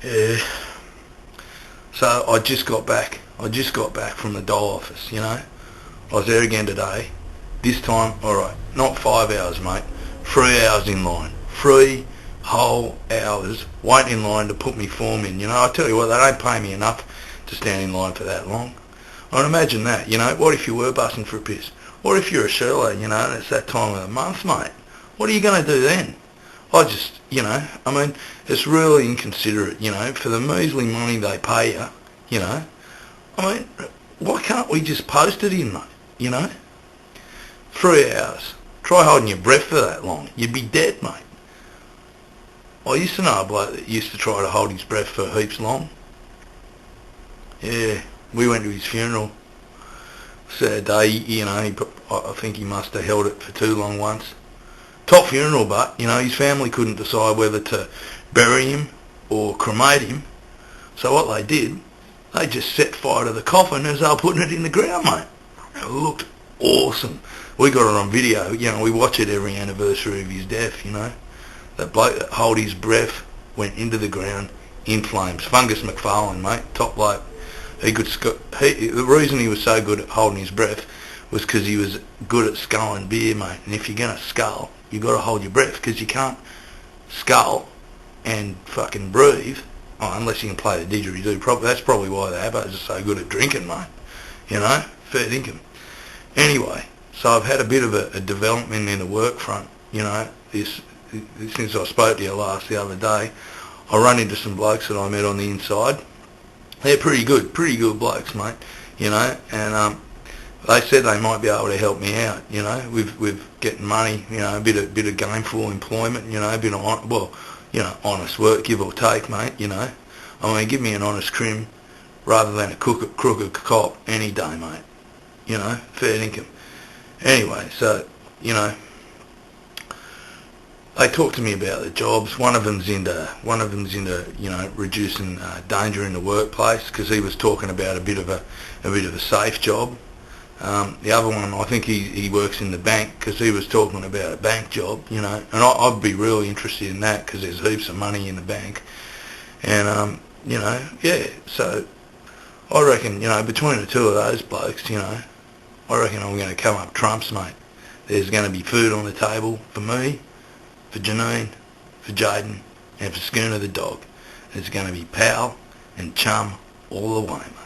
Yeah. So I just got back. I just got back from the dole office, you know. I was there again today. This time, alright, not 5 hours, mate. 3 hours in line. 3 whole hours waiting in line to put me form in. You know, I tell you what, they don't pay me enough to stand in line for that long. I imagine that, you know. What if you were busting for a piss? What if you're a Sherlock, you know, and it's that time of the month, mate? What are you going to do then? I just, you know, I mean, it's really inconsiderate, you know, for the measly money they pay you, you know. I mean, why can't we just post it in, mate, you know? 3 hours. Try holding your breath for that long. You'd be dead, mate. I used to know a bloke that used to try to hold his breath for heaps long. Yeah, we went to his funeral. Sad day, you know, I think he must have held it for too long once. Top funeral, but, you know, his family couldn't decide whether to bury him or cremate him. So what they did, they just set fire to the coffin as they were putting it in the ground, mate. It looked awesome. We got it on video, you know, we watch it every anniversary of his death, you know. That bloke that held his breath went into the ground in flames. Fungus McFarlane, mate, top bloke. The reason he was so good at holding his breath was because he was good at sculling beer, mate. And if you're going to scull, you've got to hold your breath, because you can't scull and fucking breathe, unless you can play the didgeridoo. That's probably why the Abbos are so good at drinking, mate. You know, fair dinkum. Anyway, so I've had a bit of a development in the work front, you know, since I spoke to you last the other day. I run into some blokes that I met on the inside. They're pretty good blokes, mate, you know, and they said they might be able to help me out, you know, with getting money, you know, a bit of gainful employment, you know, a bit of, honest work, give or take, mate, you know. I mean, give me an honest crim rather than a crooked cop any day, mate, you know, fair income. Anyway, so, you know, they talk to me about the jobs. One of them's into, you know, reducing danger in the workplace, because he was talking about a bit of a safe job. The other one, I think he works in the bank, because he was talking about a bank job, you know, and I'd be really interested in that, because there's heaps of money in the bank. And you know, yeah. So I reckon, you know, between the two of those blokes, you know, I reckon I'm going to come up trumps, mate. There's going to be food on the table for me, for Janine, for Jaden, and for Schooner the dog. There's going to be pal and chum all the way, mate.